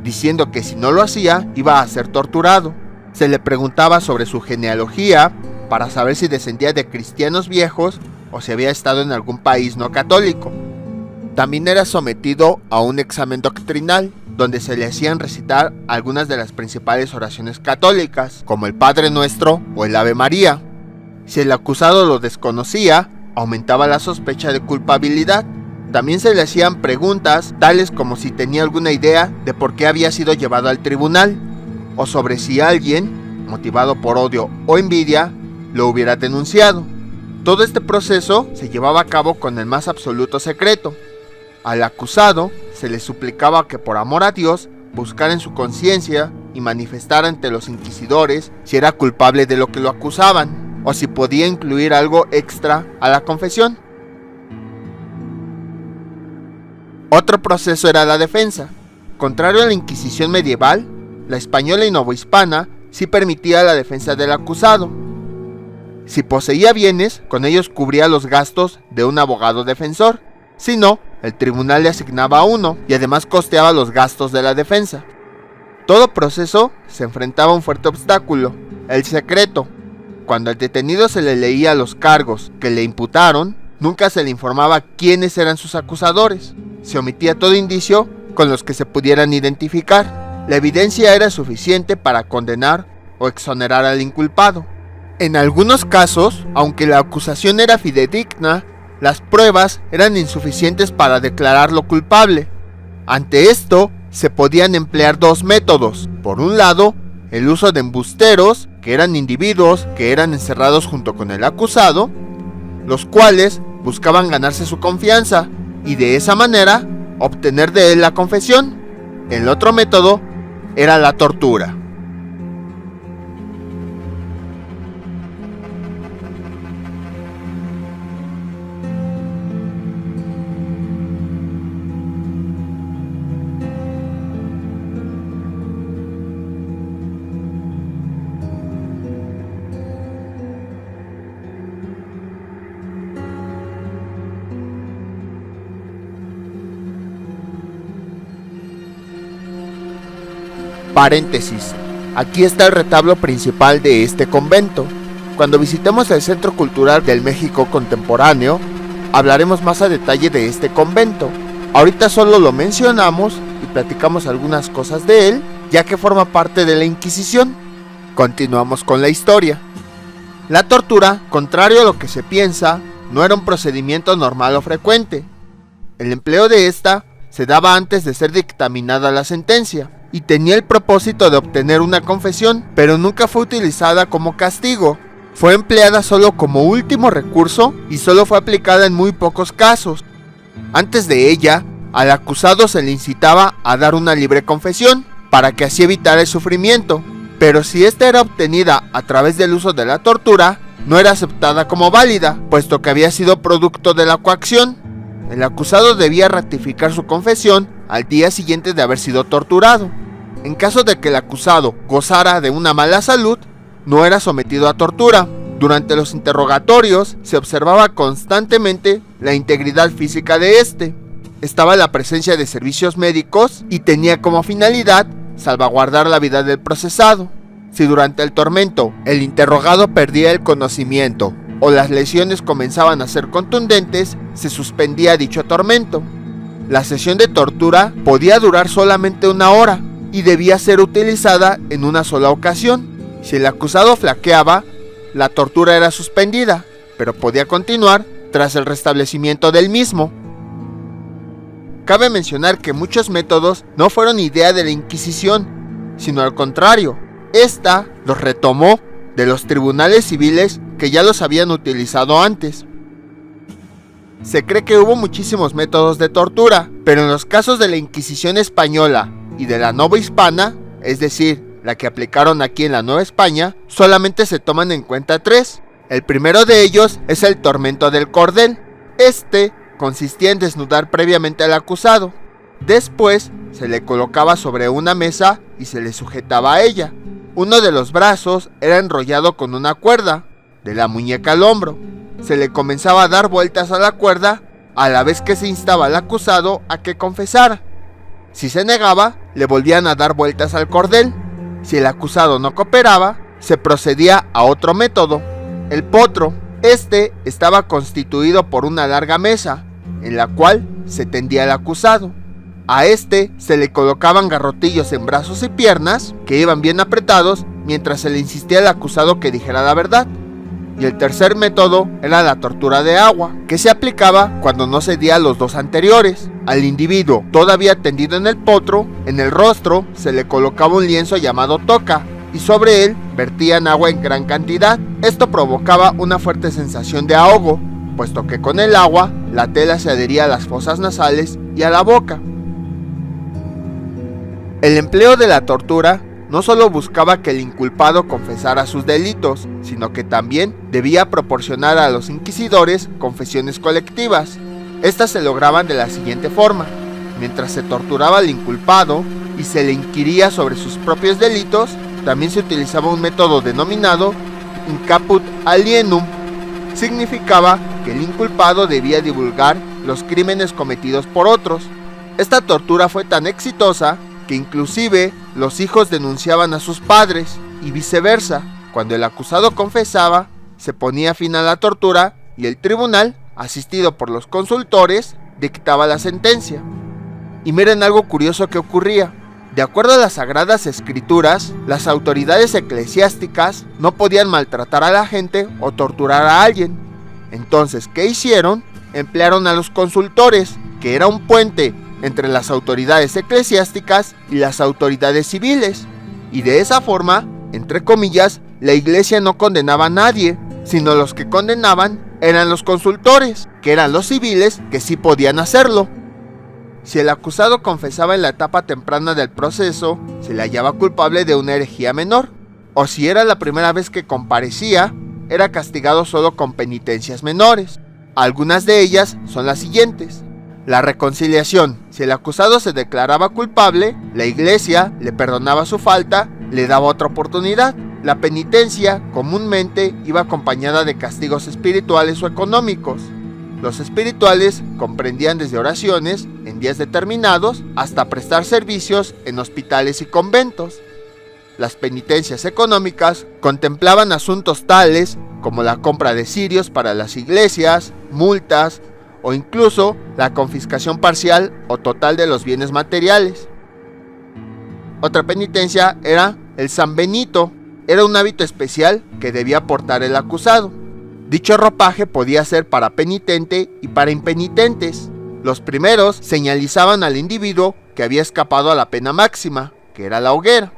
diciendo que si no lo hacía iba a ser torturado. Se le preguntaba sobre su genealogía para saber si descendía de cristianos viejos o si había estado en algún país no católico. También era sometido a un examen doctrinal, donde se le hacían recitar algunas de las principales oraciones católicas, como el Padre Nuestro o el Ave María. Si el acusado lo desconocía, aumentaba la sospecha de culpabilidad. También se le hacían preguntas tales como si tenía alguna idea de por qué había sido llevado al tribunal, o sobre si alguien, motivado por odio o envidia, lo hubiera denunciado. Todo este proceso se llevaba a cabo con el más absoluto secreto. Al acusado se le suplicaba que por amor a Dios buscara en su conciencia y manifestara ante los inquisidores si era culpable de lo que lo acusaban, o si podía incluir algo extra a la confesión. Otro proceso era la defensa. Contrario a la Inquisición medieval, la española y novohispana sí permitía la defensa del acusado. Si poseía bienes, con ellos cubría los gastos de un abogado defensor. Si no, el tribunal le asignaba uno y además costeaba los gastos de la defensa. Todo proceso se enfrentaba a un fuerte obstáculo, el secreto. Cuando al detenido se le leía los cargos que le imputaron, nunca se le informaba quiénes eran sus acusadores. Se omitía todo indicio con los que se pudieran identificar. La evidencia era suficiente para condenar o exonerar al inculpado. En algunos casos, aunque la acusación era fidedigna, las pruebas eran insuficientes para declararlo culpable. Ante esto, se podían emplear dos métodos. Por un lado, el uso de embusteros, que eran individuos que eran encerrados junto con el acusado, los cuales buscaban ganarse su confianza y de esa manera obtener de él la confesión. El otro método era la tortura. Paréntesis. Aquí está el retablo principal de este convento. Cuando visitemos el Centro Cultural del México Contemporáneo, hablaremos más a detalle de este convento. Ahorita solo lo mencionamos y platicamos algunas cosas de él, ya que forma parte de la Inquisición. Continuamos con la historia. La tortura, contrario a lo que se piensa, no era un procedimiento normal o frecuente. El empleo de esta se daba antes de ser dictaminada la sentencia y tenía el propósito de obtener una confesión, pero nunca fue utilizada como castigo. Fue empleada solo como último recurso y solo fue aplicada en muy pocos casos. Antes de ella, al acusado se le incitaba a dar una libre confesión, para que así evitara el sufrimiento, pero si esta era obtenida a través del uso de la tortura, no era aceptada como válida, puesto que había sido producto de la coacción. El acusado debía ratificar su confesión al día siguiente de haber sido torturado. En caso de que el acusado gozara de una mala salud, no era sometido a tortura. Durante los interrogatorios se observaba constantemente la integridad física de este. Estaba la presencia de servicios médicos y tenía como finalidad salvaguardar la vida del procesado. Si durante el tormento el interrogado perdía el conocimiento o las lesiones comenzaban a ser contundentes, se suspendía dicho tormento. La sesión de tortura podía durar solamente 1 hora y debía ser utilizada en una sola ocasión. Si el acusado flaqueaba, la tortura era suspendida, pero podía continuar tras el restablecimiento del mismo. Cabe mencionar que muchos métodos no fueron idea de la Inquisición, sino al contrario, esta los retomó de los tribunales civiles que ya los habían utilizado antes. Se cree que hubo muchísimos métodos de tortura, pero en los casos de la Inquisición española y de la Nova Hispana, es decir, la que aplicaron aquí en la Nueva España, solamente se toman en cuenta 3. El primero de ellos es el tormento del cordel. Este consistía en desnudar previamente al acusado. Después se le colocaba sobre una mesa y se le sujetaba a ella. Uno de los brazos era enrollado con una cuerda, de la muñeca al hombro. Se le comenzaba a dar vueltas a la cuerda a la vez que se instaba al acusado a que confesara. Si se negaba, le volvían a dar vueltas al cordel. Si el acusado no cooperaba, se procedía a otro método, el potro. Este estaba constituido por una larga mesa, en la cual se tendía el acusado. A este se le colocaban garrotillos en brazos y piernas, que iban bien apretados, mientras se le insistía al acusado que dijera la verdad. Y el tercer método era la tortura de agua, que se aplicaba cuando no cedía a los 2 anteriores. Al individuo todavía tendido en el potro, en el rostro se le colocaba un lienzo llamado toca, y sobre él vertían agua en gran cantidad. Esto provocaba una fuerte sensación de ahogo, puesto que con el agua la tela se adhería a las fosas nasales y a la boca. El empleo de la tortura no solo buscaba que el inculpado confesara sus delitos, sino que también debía proporcionar a los inquisidores confesiones colectivas. Estas se lograban de la siguiente forma: mientras se torturaba al inculpado y se le inquiría sobre sus propios delitos, también se utilizaba un método denominado in caput alienum. Significaba que el inculpado debía divulgar los crímenes cometidos por otros. Esta tortura fue tan exitosa que inclusive los hijos denunciaban a sus padres y viceversa. Cuando el acusado confesaba, se ponía fin a la tortura y el tribunal, asistido por los consultores, dictaba la sentencia. Y miren algo curioso que ocurría. De acuerdo a las Sagradas Escrituras, las autoridades eclesiásticas no podían maltratar a la gente o torturar a alguien. Entonces, ¿qué hicieron? Emplearon a los consultores, que era un puente entre las autoridades eclesiásticas y las autoridades civiles. Y de esa forma, entre comillas, la iglesia no condenaba a nadie, sino los que condenaban eran los consultores, que eran los civiles que sí podían hacerlo. Si el acusado confesaba en la etapa temprana del proceso, se le hallaba culpable de una herejía menor, o si era la primera vez que comparecía, era castigado solo con penitencias menores. Algunas de ellas son las siguientes: la reconciliación. Si el acusado se declaraba culpable, la iglesia le perdonaba su falta, le daba otra oportunidad. La penitencia comúnmente iba acompañada de castigos espirituales o económicos. Los espirituales comprendían desde oraciones en días determinados hasta prestar servicios en hospitales y conventos. Las penitencias económicas contemplaban asuntos tales como la compra de cirios para las iglesias, multas o incluso la confiscación parcial o total de los bienes materiales. Otra penitencia era el San Benito. Era un hábito especial que debía portar el acusado. Dicho ropaje podía ser para penitente y para impenitentes. Los primeros señalizaban al individuo que había escapado a la pena máxima, que era la hoguera.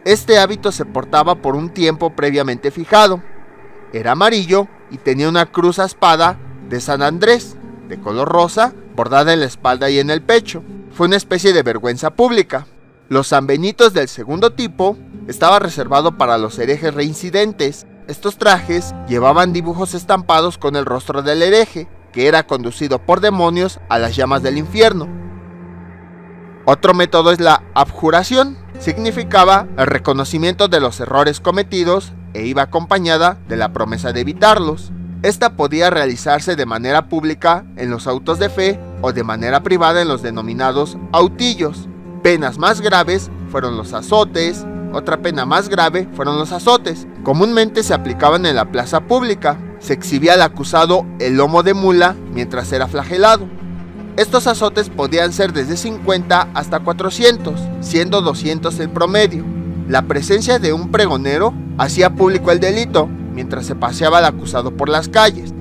Este hábito se portaba por un tiempo previamente fijado. Era amarillo y tenía una cruz a espada de San Andrés, de color rosa, bordada en la espalda y en el pecho. Fue una especie de vergüenza pública. Los sanbenitos del segundo tipo estaba reservado para los herejes reincidentes. Estos trajes llevaban dibujos estampados con el rostro del hereje, que era conducido por demonios a las llamas del infierno. Otro método es la abjuración. Significaba el reconocimiento de los errores cometidos e iba acompañada de la promesa de evitarlos. Esta podía realizarse de manera pública en los autos de fe o de manera privada en los denominados autillos. Penas más graves fueron los azotes. Otra pena más grave fueron los azotes. Comúnmente se aplicaban en la plaza pública. Se exhibía al acusado el lomo de mula mientras era flagelado. Estos azotes podían ser desde 50 hasta 400, siendo 200 el promedio. La presencia de un pregonero hacía público el delito mientras se paseaba al acusado por las calles.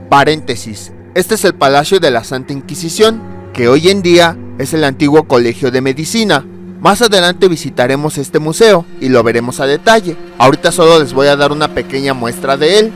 Paréntesis. Este es el Palacio de la Santa Inquisición, que hoy en día es el antiguo Colegio de Medicina. Más adelante visitaremos este museo y lo veremos a detalle. Ahorita solo les voy a dar una pequeña muestra de él.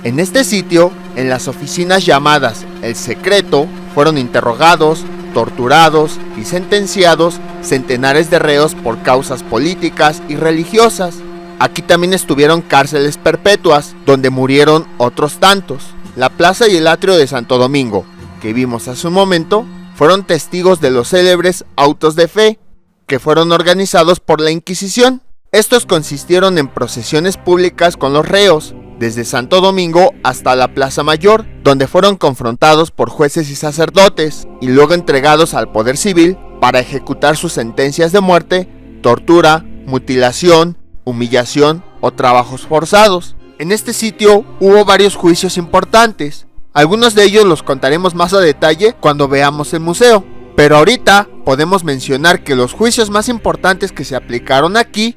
En este sitio, en las oficinas llamadas El Secreto, fueron interrogados, torturados y sentenciados centenares de reos por causas políticas y religiosas. Aquí también estuvieron cárceles perpetuas, donde murieron otros tantos. La plaza y el atrio de Santo Domingo, que vimos hace un momento, fueron testigos de los célebres autos de fe, que fueron organizados por la Inquisición. Estos consistieron en procesiones públicas con los reos, desde Santo Domingo hasta la Plaza Mayor, donde fueron confrontados por jueces y sacerdotes, y luego entregados al poder civil para ejecutar sus sentencias de muerte, tortura, mutilación, humillación o trabajos forzados. En este sitio hubo varios juicios importantes. Algunos de ellos los contaremos más a detalle cuando veamos el museo, pero ahorita podemos mencionar que los juicios más importantes que se aplicaron aquí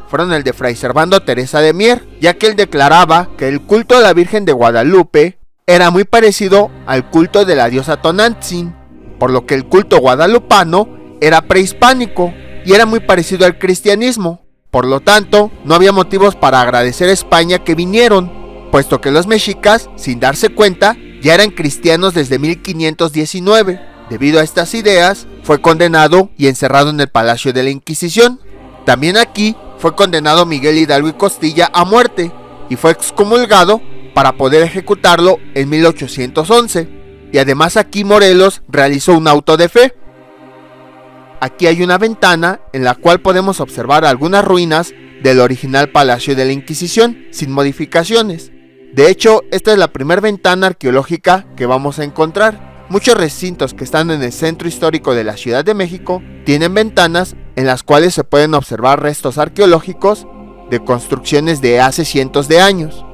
fueron el de Fray Servando Teresa de Mier, ya que él declaraba que el culto a la Virgen de Guadalupe era muy parecido al culto de la diosa Tonantzin, por lo que el culto guadalupano era prehispánico y era muy parecido al cristianismo. Por lo tanto, no había motivos para agradecer a España que vinieron, puesto que los mexicas, sin darse cuenta, ya eran cristianos desde 1519. Debido a estas ideas, fue condenado y encerrado en el Palacio de la Inquisición. También aquí fue condenado Miguel Hidalgo y Costilla a muerte y fue excomulgado para poder ejecutarlo en 1811. Y además aquí Morelos realizó un auto de fe. Aquí hay una ventana en la cual podemos observar algunas ruinas del original Palacio de la Inquisición, sin modificaciones. De hecho, esta es la primera ventana arqueológica que vamos a encontrar. Muchos recintos que están en el centro histórico de la Ciudad de México tienen ventanas en las cuales se pueden observar restos arqueológicos de construcciones de hace cientos de años.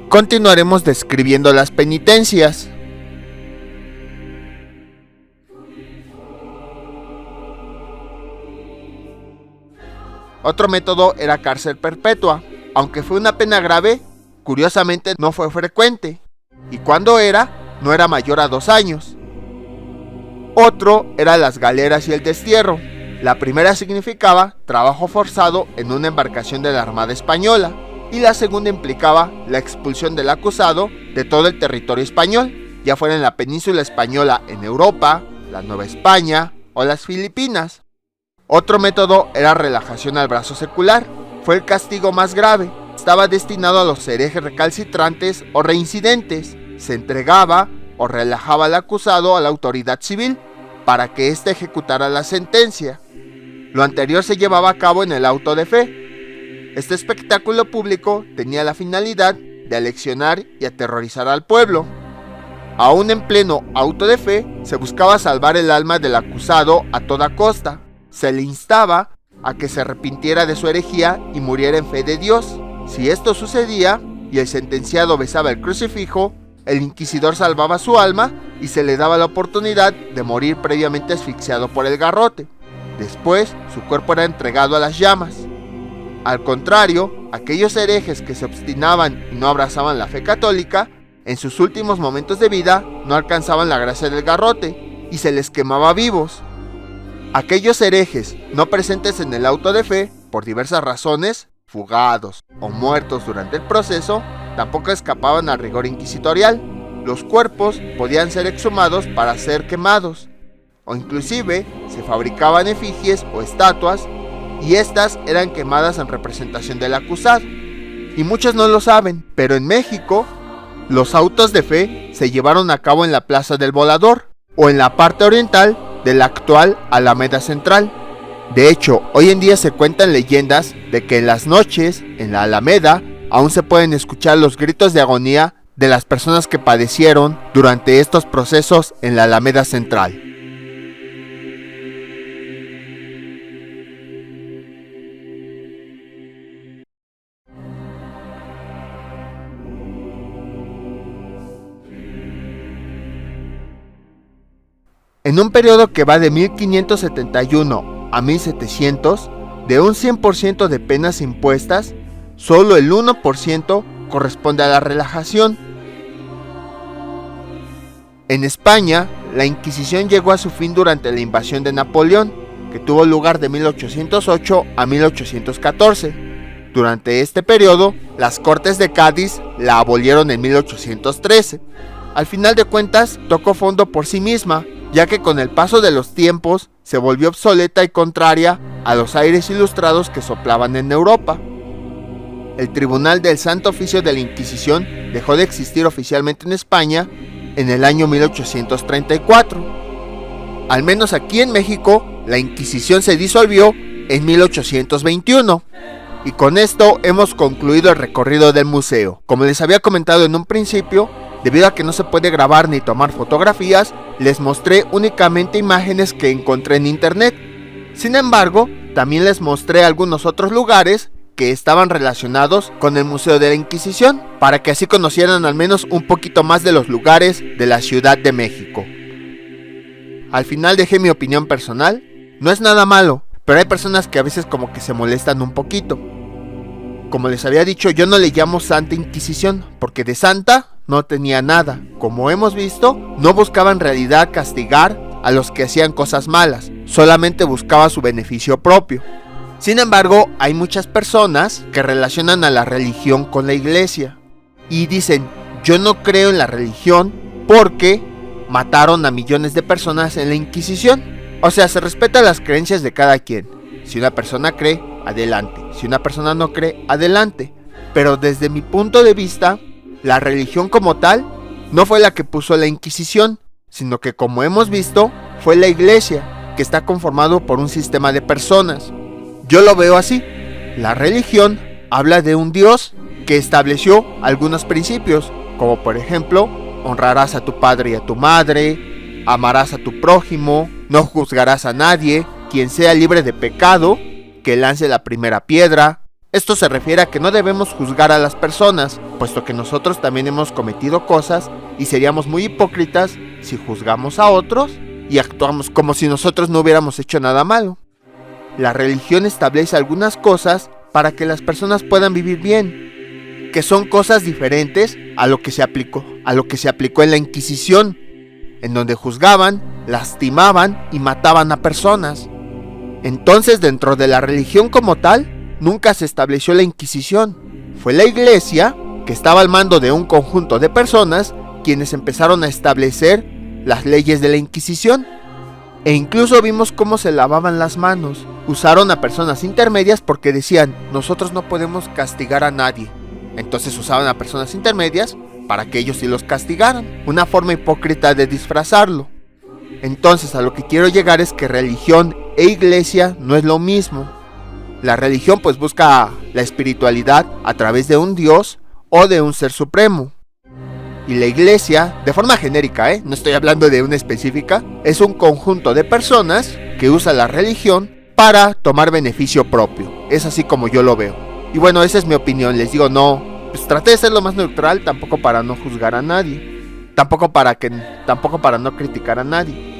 Continuaremos describiendo las penitencias. Otro método era cárcel perpetua. Aunque fue una pena grave, curiosamente no fue frecuente, y cuando era, no era mayor a 2 años. Otro era las galeras y el destierro. La primera significaba trabajo forzado en una embarcación de la Armada Española, y la segunda implicaba la expulsión del acusado de todo el territorio español, ya fuera en la península española en Europa, la Nueva España o las Filipinas. Otro método era relajación al brazo secular. Fue el castigo más grave. Estaba destinado a los herejes recalcitrantes o reincidentes. Se entregaba o relajaba al acusado a la autoridad civil para que éste ejecutara la sentencia. Lo anterior se llevaba a cabo en el auto de fe. Este espectáculo público tenía la finalidad de aleccionar y aterrorizar al pueblo. Aún en pleno auto de fe, se buscaba salvar el alma del acusado a toda costa. Se le instaba a que se arrepintiera de su herejía y muriera en fe de Dios. Si esto sucedía, y el sentenciado besaba el crucifijo, el inquisidor salvaba su alma y se le daba la oportunidad de morir previamente asfixiado por el garrote. Después, su cuerpo era entregado a las llamas. Al contrario, aquellos herejes que se obstinaban y no abrazaban la fe católica, en sus últimos momentos de vida no alcanzaban la gracia del garrote y se les quemaba vivos. Aquellos herejes no presentes en el auto de fe, por diversas razones, fugados o muertos durante el proceso, tampoco escapaban al rigor inquisitorial. Los cuerpos podían ser exhumados para ser quemados, o inclusive se fabricaban efigies o estatuas, y estas eran quemadas en representación del acusado. Y muchos no lo saben, pero en México, los autos de fe se llevaron a cabo en la Plaza del Volador, o en la parte oriental de la actual Alameda Central. De hecho, hoy en día se cuentan leyendas de que en las noches, en la Alameda, aún se pueden escuchar los gritos de agonía de las personas que padecieron durante estos procesos en la Alameda Central. En un periodo que va de 1571 a 1700, de un 100% de penas impuestas, solo el 1% corresponde a la relajación. En España, la Inquisición llegó a su fin durante la invasión de Napoleón, que tuvo lugar de 1808 a 1814. Durante este periodo, las Cortes de Cádiz la abolieron en 1813. Al final de cuentas, tocó fondo por sí misma, ya que con el paso de los tiempos se volvió obsoleta y contraria a los aires ilustrados que soplaban en Europa. El Tribunal del Santo Oficio de la Inquisición dejó de existir oficialmente en España en el año 1834. Al menos aquí en México, la Inquisición se disolvió en 1821. Y con esto hemos concluido el recorrido del museo. Como les había comentado en un principio, debido a que no se puede grabar ni tomar fotografías, les mostré únicamente imágenes que encontré en internet. Sin embargo, también les mostré algunos otros lugares que estaban relacionados con el Museo de la Inquisición, para que así conocieran al menos un poquito más de los lugares de la Ciudad de México. Al final dejé mi opinión personal. No es nada malo, pero hay personas que a veces como que se molestan un poquito. Como les había dicho, yo no le llamo Santa Inquisición, porque de santa no tenía nada. Como hemos visto, no buscaba en realidad castigar a los que hacían cosas malas, solamente buscaba su beneficio propio. Sin embargo, hay muchas personas que relacionan a la religión con la iglesia y dicen, yo no creo en la religión porque mataron a millones de personas en la Inquisición. O sea, se respetan las creencias de cada quien. Si una persona cree, adelante. Si una persona no cree, adelante. Pero desde mi punto de vista, la religión como tal no fue la que puso la Inquisición, sino que, como hemos visto, fue la iglesia, que está conformado por un sistema de personas. Yo lo veo así. La religión habla de un Dios que estableció algunos principios, como por ejemplo, honrarás a tu padre y a tu madre, amarás a tu prójimo, no juzgarás a nadie, quien sea libre de pecado, que lance la primera piedra. Esto se refiere a que no debemos juzgar a las personas, puesto que nosotros también hemos cometido cosas y seríamos muy hipócritas si juzgamos a otros y actuamos como si nosotros no hubiéramos hecho nada malo. La religión establece algunas cosas para que las personas puedan vivir bien, que son cosas diferentes a lo que se aplicó en la Inquisición, en donde juzgaban, lastimaban y mataban a personas. Entonces, dentro de la religión como tal, nunca se estableció la Inquisición. Fue la iglesia, que estaba al mando de un conjunto de personas, quienes empezaron a establecer las leyes de la Inquisición. E incluso vimos cómo se lavaban las manos. Usaron a personas intermedias porque decían, nosotros no podemos castigar a nadie. Entonces usaban a personas intermedias para que ellos sí los castigaran. Una forma hipócrita de disfrazarlo. Entonces, a lo que quiero llegar es que religión e iglesia no es lo mismo. La religión pues busca la espiritualidad a través de un Dios o de un ser supremo. Y la iglesia, de forma genérica, no estoy hablando de una específica, es un conjunto de personas que usa la religión para tomar beneficio propio. Es así como yo lo veo. Y bueno, esa es mi opinión. Les digo, no pues traté de ser lo más neutral, tampoco para no juzgar a nadie, tampoco para no criticar a nadie.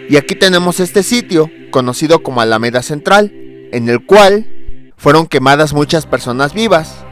Y aquí tenemos este sitio, conocido como Alameda Central, en el cual fueron quemadas muchas personas vivas.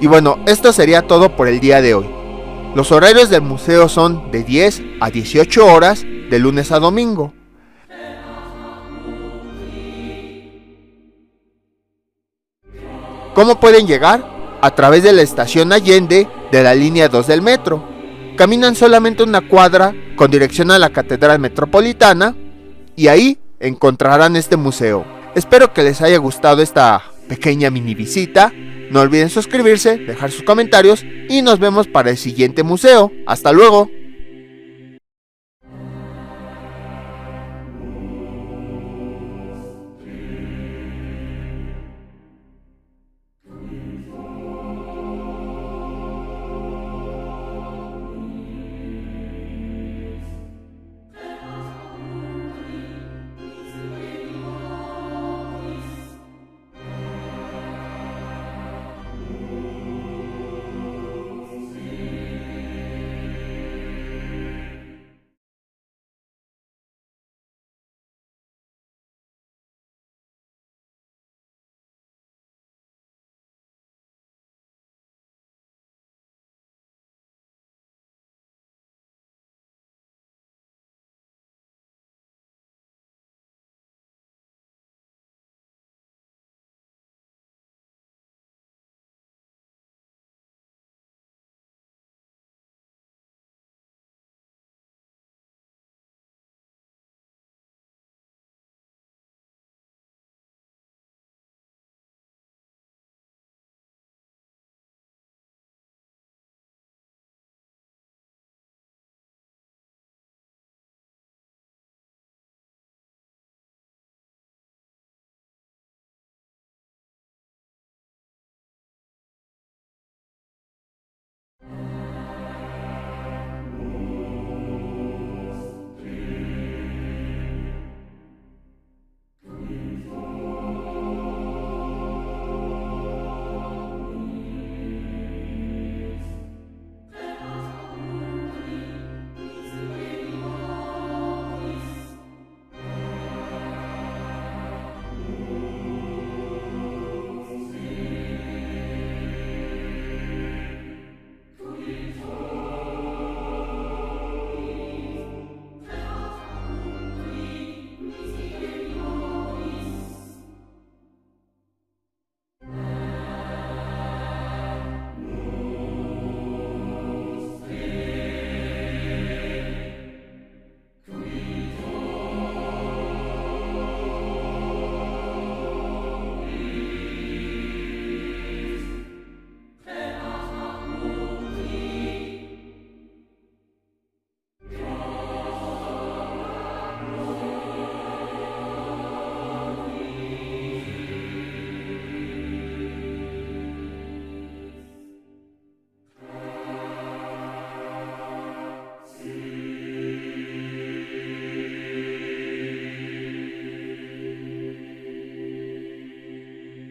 Y bueno, esto sería todo por el día de hoy. Los horarios del museo son de 10 a 18 horas de lunes a domingo. ¿Cómo pueden llegar? A través de la estación Allende de la línea 2 del metro. Caminan solamente una cuadra con dirección a la Catedral Metropolitana y ahí encontrarán este museo. Espero que les haya gustado esta pequeña mini visita. No olviden suscribirse, dejar sus comentarios y nos vemos para el siguiente museo. ¡Hasta luego!